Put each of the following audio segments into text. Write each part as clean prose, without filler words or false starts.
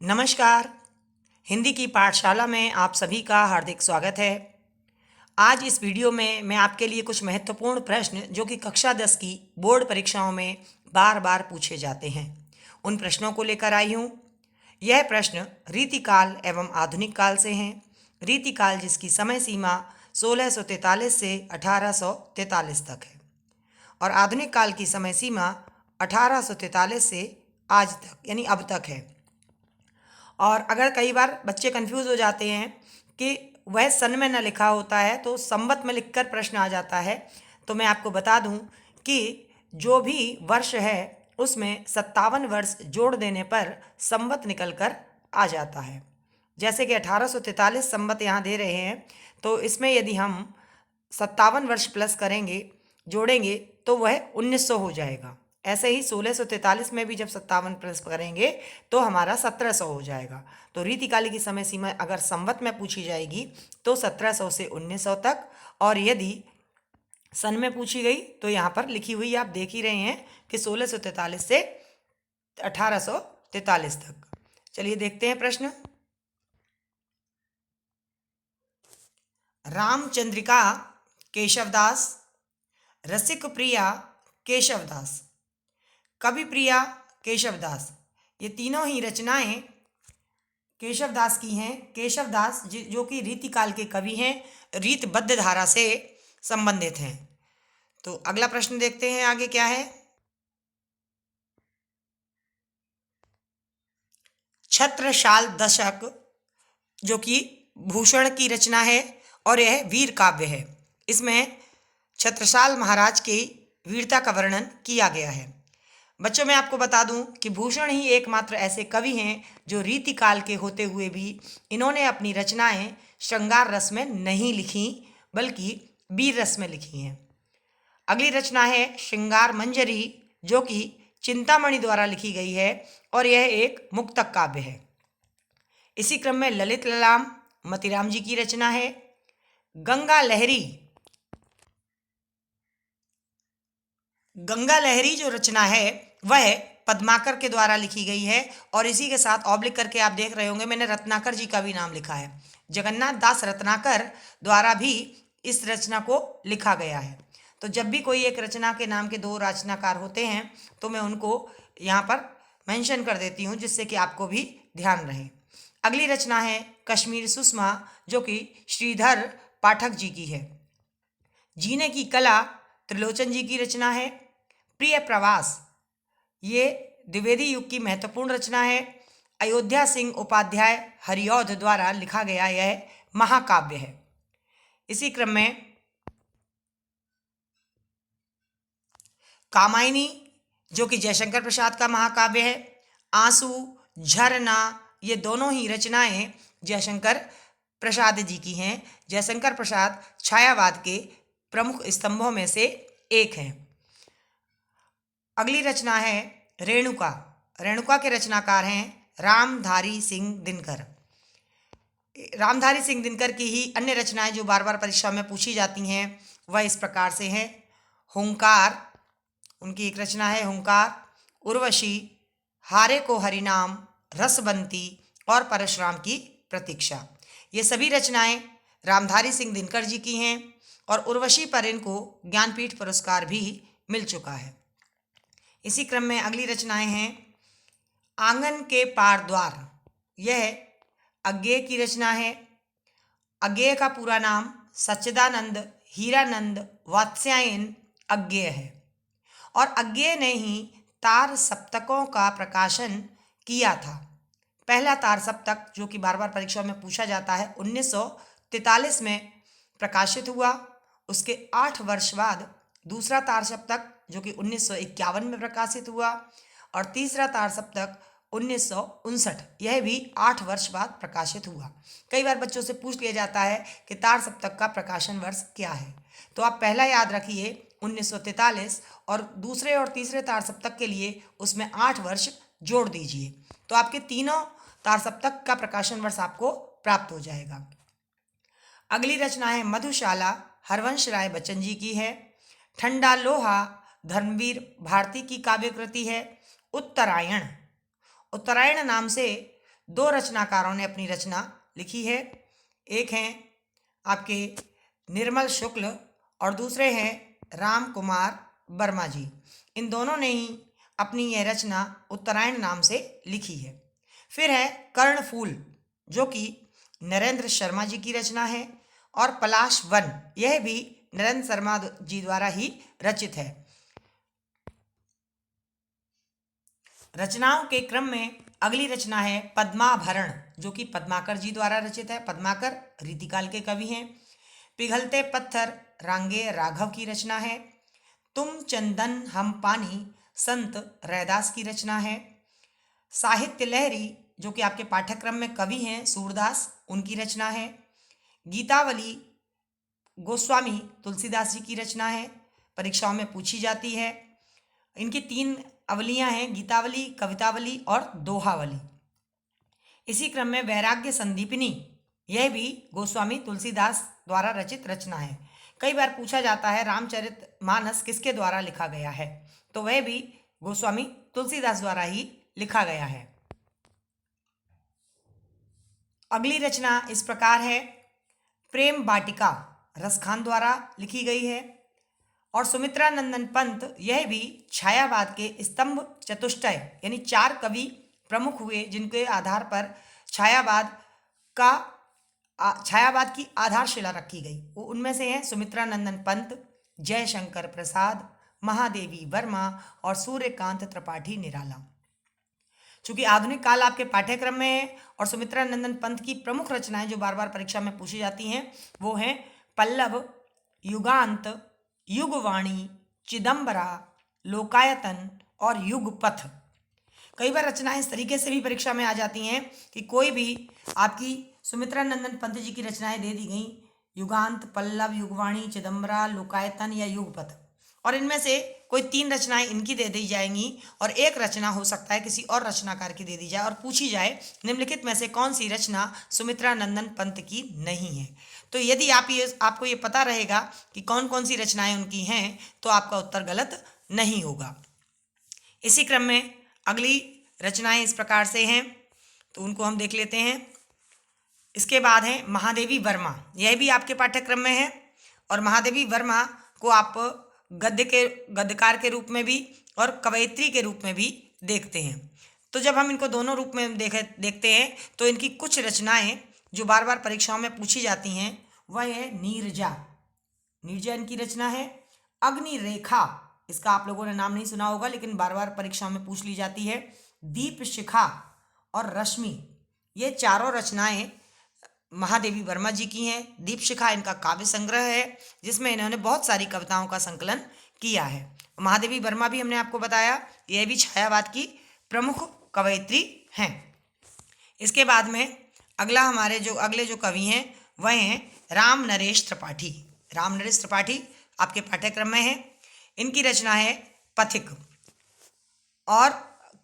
नमस्कार। हिंदी की पाठशाला में आप सभी का हार्दिक स्वागत है। आज इस वीडियो में मैं आपके लिए कुछ महत्वपूर्ण प्रश्न जो कि कक्षा 10 की बोर्ड परीक्षाओं में बार बार पूछे जाते हैं, उन प्रश्नों को लेकर आई हूँ। यह प्रश्न रीतिकाल एवं आधुनिक काल से हैं। रीतिकाल जिसकी समय सीमा 1643 से 1843 तक है और आधुनिक काल की समय सीमा 1843 से आज तक यानी अब तक है। और अगर कई बार बच्चे कंफ्यूज हो जाते हैं कि वह सन में न लिखा होता है तो संवत में लिखकर प्रश्न आ जाता है, तो मैं आपको बता दूं कि जो भी वर्ष है उसमें 57 वर्ष जोड़ देने पर संवत निकल कर आ जाता है। जैसे कि 1843 संवत यहाँ दे रहे हैं, तो इसमें यदि हम 57 वर्ष प्लस करेंगे, जोड़ेंगे, तो वह 1900 हो जाएगा। ऐसे ही 1643 में भी जब 57 प्लस करेंगे तो हमारा 1700 हो जाएगा। तो रीतिकाल की समय सीमा अगर संवत में पूछी जाएगी तो 1700 से 1900 तक, और यदि सन में पूछी गई तो यहाँ पर लिखी हुई आप देख ही रहे हैं कि 1643 से 1843 तक। चलिए देखते हैं प्रश्न। रामचंद्रिका केशवदास, रसिक प्रिया केशवदास, कवि प्रिया केशवदास, ये तीनों ही रचनाएं केशवदास की हैं। केशवदास जो कि रीतिकाल के कवि हैं, रीतबद्ध धारा से संबंधित हैं। तो अगला प्रश्न देखते हैं आगे क्या है। छत्रसाल दशक जो कि भूषण की रचना है और यह वीर काव्य है। इसमें छत्रसाल महाराज की वीरता का वर्णन किया गया है। बच्चों, मैं आपको बता दूं कि भूषण ही एकमात्र ऐसे कवि हैं जो रीतिकाल के होते हुए भी इन्होंने अपनी रचनाएं श्रृंगार रस में नहीं लिखी बल्कि वीर रस में लिखी हैं। अगली रचना है श्रृंगार मंजरी जो कि चिंतामणि द्वारा लिखी गई है और यह एक मुक्तक काव्य है। इसी क्रम में ललित ललाम मतीराम जी की रचना है। गंगा लहरी जो रचना है वह पद्माकर के द्वारा लिखी गई है और इसी के साथ ऑब्लिक करके आप देख रहे होंगे मैंने रत्नाकर जी का भी नाम लिखा है। जगन्नाथ दास रत्नाकर द्वारा भी इस रचना को लिखा गया है। तो जब भी कोई एक रचना के नाम के दो रचनाकार होते हैं तो मैं उनको यहाँ पर मेंशन कर देती हूँ जिससे कि आपको भी ध्यान रहे। अगली रचना है कश्मीर सुषमा जो कि श्रीधर पाठक जी की है। जीने की कला त्रिलोचन जी की रचना है। प्रिय प्रवास ये द्विवेदी युग की महत्वपूर्ण रचना है। अयोध्या सिंह उपाध्याय हरिऔध द्वारा लिखा गया यह महाकाव्य है। इसी क्रम में कामायनी जो कि जयशंकर प्रसाद का महाकाव्य है। आंसू, झरना, ये दोनों ही रचनाएं जयशंकर प्रसाद जी की हैं। जयशंकर प्रसाद छायावाद के प्रमुख स्तंभों में से एक हैं। अगली रचना है रेणुका। रेणुका के रचनाकार हैं रामधारी सिंह दिनकर। रामधारी सिंह दिनकर की ही अन्य रचनाएं जो बार बार परीक्षा में पूछी जाती हैं वह इस प्रकार से हैं। हुंकार, उनकी एक रचना है हुंकार। उर्वशी, हारे को हरिनाम, रसबंती और परशुराम की प्रतीक्षा, ये सभी रचनाएं रामधारी सिंह दिनकर जी की हैं और उर्वशी पर इनको ज्ञानपीठ पुरस्कार भी मिल चुका है। इसी क्रम में अगली रचनाएं हैं आंगन के पार द्वार। यह अज्ञेय की रचना है। अज्ञेय का पूरा नाम सच्चिदानंद हीरानंद वात्स्यायन अज्ञेय है और अज्ञेय ने ही तार सप्तकों का प्रकाशन किया था। पहला तार सप्तक जो कि बार बार परीक्षा में पूछा जाता है 1943 में प्रकाशित हुआ। उसके 8 वर्ष बाद दूसरा तार सप्तक जो कि 1951 में प्रकाशित हुआ और तीसरा तार सप्तक 1959, यह भी 8 वर्ष बाद प्रकाशित हुआ। कई बार बच्चों से पूछ लिया जाता है कि तार सप्तक का प्रकाशन वर्ष क्या है, तो आप पहला याद रखिए 1943 और दूसरे और तीसरे तार सप्तक के लिए उसमें 8 वर्ष जोड़ दीजिए तो आपके तीनों तार सप्तक का प्रकाशन वर्ष आपको प्राप्त हो जाएगा। अगली रचना है मधुशाला, हरवंश राय बच्चन जी की है। ठंडा लोहा धर्मवीर भारती की काव्य कृति है। उत्तरायण, उत्तरायण नाम से दो रचनाकारों ने अपनी रचना लिखी है। एक हैं आपके निर्मल शुक्ल और दूसरे हैं राम कुमार वर्मा जी। इन दोनों ने ही अपनी यह रचना उत्तरायण नाम से लिखी है। फिर है कर्णफूल, जो कि नरेंद्र शर्मा जी की रचना है, और पलाश वन, यह भी नरेंद्र शर्मा जी द्वारा ही रचित है। रचनाओं के क्रम में अगली रचना है पद्माभरण, जो कि पद्माकर जी द्वारा रचित है। पद्माकर रीतिकाल के कवि हैं। पिघलते पत्थर रांगे राघव की रचना है। तुम चंदन हम पानी संत रैदास की रचना है। साहित्य लहरी, जो कि आपके पाठ्यक्रम में कवि हैं सूरदास, उनकी रचना है। गीतावली गोस्वामी तुलसीदास जी की रचना है, परीक्षाओं में पूछी जाती है। इनकी 3 अवलियां हैं, गीतावली, कवितावली और दोहावली। इसी क्रम में वैराग्य संदीपिनी, यह भी गोस्वामी तुलसीदास द्वारा रचित रचना है। कई बार पूछा जाता है रामचरितमानस किसके द्वारा लिखा गया है, तो वह भी गोस्वामी तुलसीदास द्वारा ही लिखा गया है। अगली रचना इस प्रकार है प्रेम वाटिका, रसखान द्वारा लिखी गई है। और सुमित्रा नंदन पंत, यह भी छायावाद के स्तंभ चतुष्टय यानी 4 कवि प्रमुख हुए जिनके आधार पर छायावाद की आधारशिला रखी गई। वो उनमें से हैं सुमित्रा नंदन पंत, जयशंकर प्रसाद, महादेवी वर्मा और सूर्यकांत त्रिपाठी निराला। चूंकि आधुनिक काल आपके पाठ्यक्रम में है और सुमित्रा नंदन पंत की प्रमुख रचनाएं जो बार बार परीक्षा में पूछी जाती हैं वो हैं पल्लव, युगांत, युगवाणी, चिदंबरा, लोकायतन और युगपथ। कई बार रचनाएं इस तरीके से भी परीक्षा में आ जाती हैं कि कोई भी आपकी सुमित्रा नंदन पंत जी की रचनाएं दे दी गई, युगांत, पल्लव, युगवाणी, चिदंबरा, लोकायतन या युगपथ, और इनमें से कोई 3 रचनाएं इनकी दे दी जाएंगी और एक रचना हो सकता है किसी और रचनाकार की दे दी जाए और पूछी जाए निम्नलिखित में से कौन सी रचना सुमित्रा नंदन पंत की नहीं है। तो यदि आपको ये पता रहेगा कि कौन कौन सी रचनाएं उनकी हैं तो आपका उत्तर गलत नहीं होगा। इसी क्रम में अगली रचनाएं इस प्रकार से हैं, तो उनको हम देख लेते हैं। इसके बाद है महादेवी वर्मा, यह भी आपके पाठ्यक्रम में है और महादेवी वर्मा को आप गद्यकार के रूप में भी और कवयित्री के रूप में भी देखते हैं। तो जब हम इनको दोनों रूप में देखते हैं तो इनकी कुछ रचनाएं जो बार बार परीक्षाओं में पूछी जाती हैं वह है नीरजा, नीरजा इनकी रचना है। अग्नि रेखा, इसका आप लोगों ने नाम नहीं सुना होगा लेकिन बार बार परीक्षाओं में पूछ ली जाती है। दीप शिखा और रश्मि, ये चारों रचनाएं महादेवी वर्मा जी की हैं। दीप शिखा इनका काव्य संग्रह है जिसमें इन्होंने बहुत सारी कविताओं का संकलन किया है। महादेवी वर्मा भी हमने आपको बताया यह भी छायावाद की प्रमुख कवयित्री हैं। इसके बाद में अगले जो कवि हैं वह हैं राम नरेश त्रिपाठी। राम नरेश त्रिपाठी आपके पाठ्यक्रम में है। इनकी रचना है पथिक, और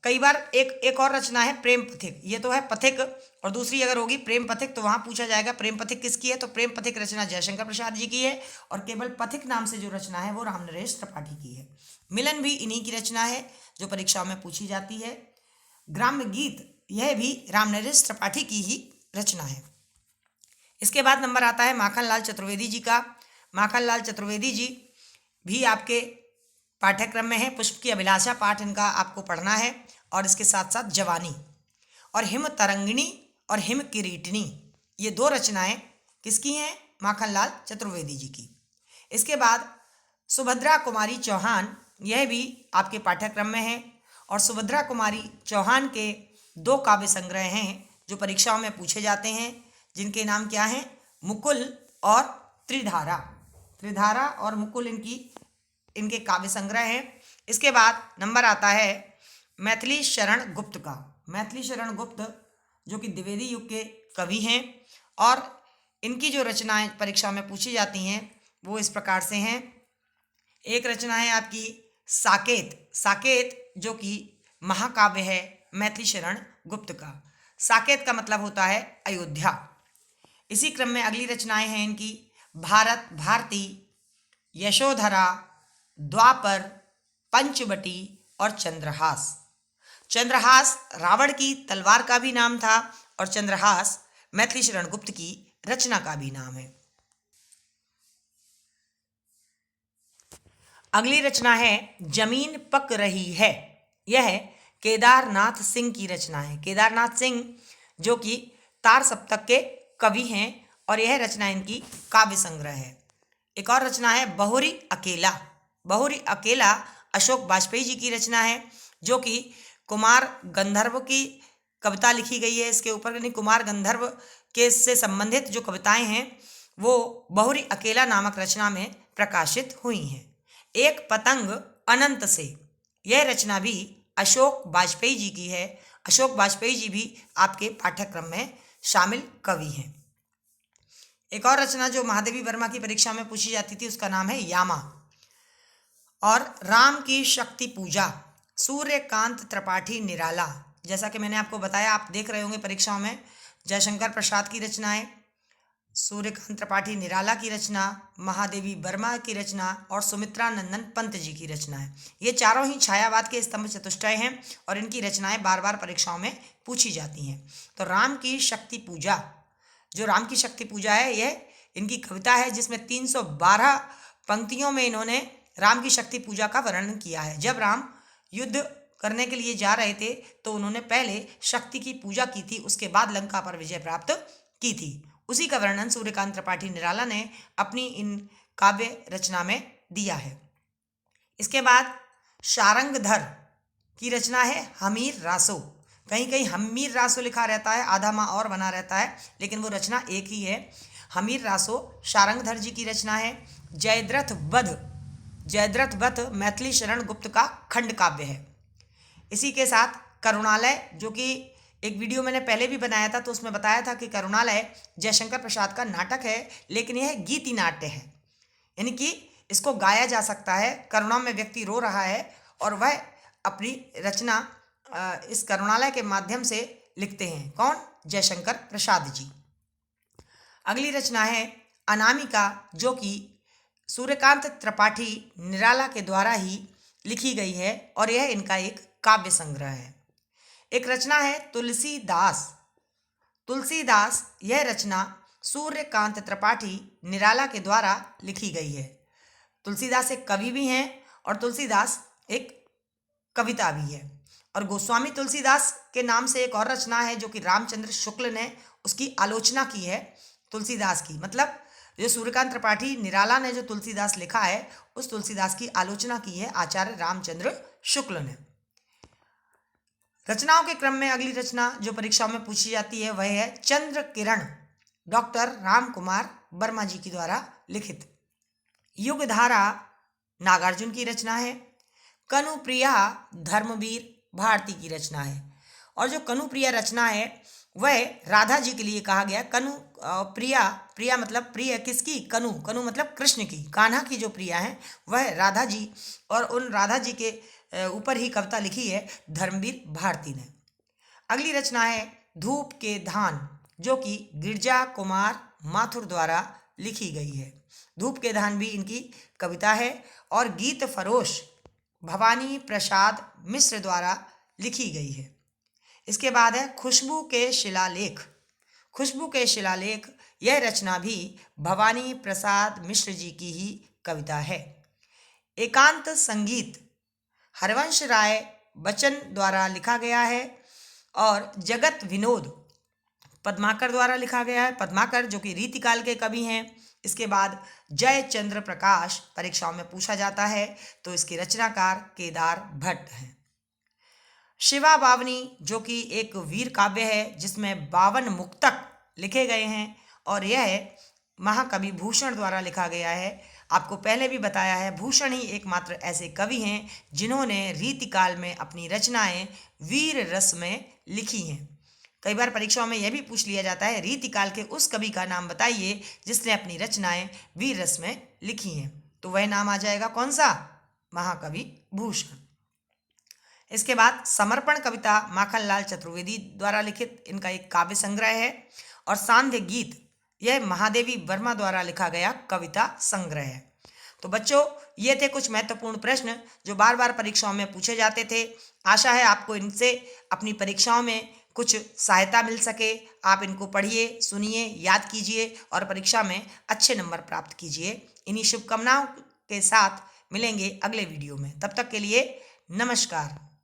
कई बार एक और रचना है प्रेम पथिक। ये तो है पथिक और दूसरी अगर होगी प्रेम पथिक तो वहाँ पूछा जाएगा प्रेम पथिक किसकी है, तो प्रेम पथिक रचना जयशंकर प्रसाद जी की है और केवल पथिक नाम से जो रचना है वो राम नरेश त्रिपाठी की है। मिलन भी इन्हीं की रचना है जो परीक्षाओं में पूछी जाती है। ग्राम्य गीत, यह भी राम नरेश त्रिपाठी की ही रचना है। इसके बाद नंबर आता है माखनलाल चतुर्वेदी जी का। माखनलाल चतुर्वेदी जी भी आपके पाठ्यक्रम में है। पुष्प की अभिलाषा पाठ इनका आपको पढ़ना है और इसके साथ साथ जवानी और हिम तरंगिणी और हिम किरीटिनी, ये 2 रचनाएं किसकी हैं, माखनलाल चतुर्वेदी जी की। इसके बाद सुभद्रा कुमारी चौहान, यह भी आपके पाठ्यक्रम में है और सुभद्रा कुमारी चौहान के 2 काव्य संग्रह हैं जो परीक्षाओं में पूछे जाते हैं जिनके नाम क्या हैं, मुकुल और त्रिधारा। त्रिधारा और मुकुल इनके काव्य संग्रह हैं। इसके बाद नंबर आता है मैथिली शरण गुप्त का। मैथिली शरण गुप्त जो कि द्विवेदी युग के कवि हैं और इनकी जो रचनाएं परीक्षा में पूछी जाती हैं वो इस प्रकार से हैं। एक रचना है आपकी साकेत। साकेत जो कि महाकाव्य है मैथिली शरण गुप्त का। साकेत का मतलब होता है अयोध्या। इसी क्रम में अगली रचनाएं हैं इनकी भारत भारती, यशोधरा, द्वापर, पंचवटी और चंद्रहास। चंद्रहास रावण की तलवार का भी नाम था और चंद्रहास मैथिली शरण गुप्त की रचना का भी नाम है। अगली रचना है जमीन पक रही है। यह केदारनाथ सिंह की रचना है। केदारनाथ सिंह जो कि तार सप्तक के कवि हैं और यह रचना इनकी काव्य संग्रह है। एक और रचना है बहुरी अकेला। बहुरी अकेला अशोक वाजपेयी जी की रचना है जो कि कुमार गंधर्व की कविता लिखी गई है। इसके ऊपर यानी कुमार गंधर्व के से संबंधित जो कविताएं हैं वो बहुरी अकेला नामक रचना में प्रकाशित हुई हैं। एक पतंग अनंत से, यह रचना भी अशोक वाजपेयी जी की है। अशोक वाजपेयी जी भी आपके पाठ्यक्रम में शामिल कवि हैं। एक और रचना जो महादेवी वर्मा की परीक्षा में पूछी जाती थी उसका नाम है यामा। और राम की शक्ति पूजा, सूर्यकांत त्रिपाठी निराला। जैसा कि मैंने आपको बताया, आप देख रहे होंगे परीक्षाओं में, जयशंकर प्रसाद की रचना है, सूर्यकांत त्रिपाठी निराला की रचना, महादेवी वर्मा की रचना और सुमित्रा नंदन पंत जी की रचना है। ये चारों ही छायावाद के स्तंभ चतुष्टय हैं और इनकी रचनाएं बार बार परीक्षाओं में पूछी जाती हैं। तो राम की शक्ति पूजा, जो राम की शक्ति पूजा है, यह इनकी कविता है जिसमें 312 पंक्तियों में इन्होंने राम की शक्ति पूजा का वर्णन किया है। जब राम युद्ध करने के लिए जा रहे थे तो उन्होंने पहले शक्ति की पूजा की थी, उसके बाद लंका पर विजय प्राप्त की थी। उसी का वर्णन सूर्यकांत त्रिपाठी निराला ने अपनी इन काव्य रचना में दिया है। इसके बाद शारंगधर की रचना है हमीर रासो। कहीं कहीं हमीर रासो लिखा रहता है, आधा माँ और बना रहता है, लेकिन वो रचना एक ही है। हमीर रासो शारंगधर जी की रचना है। जयद्रथ वध, जयद्रथ वध मैथिली शरण गुप्त का खंड काव्य है। इसी के साथ करुणालय, जो कि एक वीडियो मैंने पहले भी बनाया था तो उसमें बताया था कि करुणालय जयशंकर प्रसाद का नाटक है, लेकिन यह गीति नाट्य है, यानी कि इसको गाया जा सकता है। करुणा में व्यक्ति रो रहा है और वह अपनी रचना इस करुणालय के माध्यम से लिखते हैं। कौन? जयशंकर प्रसाद जी। अगली रचना है अनामिका, जो कि सूर्यकांत त्रिपाठी निराला के द्वारा ही लिखी गई है और यह इनका एक काव्य संग्रह है। एक रचना है तुलसीदास। तुलसीदास, यह रचना सूर्यकांत त्रिपाठी निराला के द्वारा लिखी गई है। तुलसीदास एक कवि भी हैं और तुलसीदास एक कविता भी है। और गोस्वामी तुलसीदास के नाम से एक और रचना है जो कि रामचंद्र शुक्ल ने उसकी आलोचना की है तुलसीदास की। मतलब जो सूर्यकांत त्रिपाठी निराला ने जो तुलसीदास लिखा है उस तुलसीदास की आलोचना की है आचार्य रामचंद्र शुक्ल ने। रचनाओं के क्रम में अगली रचना जो परीक्षाओं में पूछी जाती है वह है चंद्र किरण, डॉक्टर राम कुमार वर्मा जी के द्वारा लिखित। युगधारा नागार्जुन की रचना है। कनुप्रिया धर्मवीर भारती की रचना है। और जो कनुप्रिया रचना है वह राधा जी के लिए कहा गया। कनु प्रिया, प्रिया मतलब प्रिय किसकी? कनु, कनु मतलब कृष्ण की, कान्हा की जो प्रिया है वह राधा जी, और उन राधा जी के ऊपर ही कविता लिखी है धर्मवीर भारती ने। अगली रचना है धूप के धान, जो कि गिरजा कुमार माथुर द्वारा लिखी गई है। धूप के धान भी इनकी कविता है और गीत फरोश भवानी प्रसाद मिश्र द्वारा लिखी गई है। इसके बाद है खुशबू के शिलालेख। खुशबू के शिलालेख, यह रचना भी भवानी प्रसाद मिश्र जी की ही कविता है। एकांत संगीत हरवंश राय बच्चन द्वारा लिखा गया है और जगत विनोद पद्माकर द्वारा लिखा गया है। पद्माकर जो कि रीतिकाल के कवि हैं। इसके बाद जय चंद्र प्रकाश परीक्षाओं में पूछा जाता है तो इसके रचनाकार केदार भट्ट हैं। शिवा बावनी, जो कि एक वीर काव्य है जिसमें 52 मुक्तक लिखे गए हैं और यह महाकवि भूषण द्वारा लिखा गया है। आपको पहले भी बताया है, भूषण ही एकमात्र ऐसे कवि हैं जिन्होंने रीतिकाल में अपनी रचनाएं वीर रस में लिखी हैं। कई बार परीक्षाओं में यह भी पूछ लिया जाता है रीतिकाल के उस कवि का नाम बताइए जिसने अपनी रचनाएं वीर रस में लिखी हैं, तो वह नाम आ जाएगा कौन सा? महाकवि भूषण। इसके बाद समर्पण कविता माखनलाल चतुर्वेदी द्वारा लिखित इनका एक काव्य संग्रह है। और सांध्य गीत, यह महादेवी वर्मा द्वारा लिखा गया कविता संग्रह है। तो बच्चों, ये थे कुछ महत्वपूर्ण प्रश्न जो बार बार परीक्षाओं में पूछे जाते थे। आशा है आपको इनसे अपनी परीक्षाओं में कुछ सहायता मिल सके। आप इनको पढ़िए, सुनिए, याद कीजिए और परीक्षा में अच्छे नंबर प्राप्त कीजिए। इन्हीं शुभकामनाओं के साथ मिलेंगे अगले वीडियो में। तब तक के लिए नमस्कार।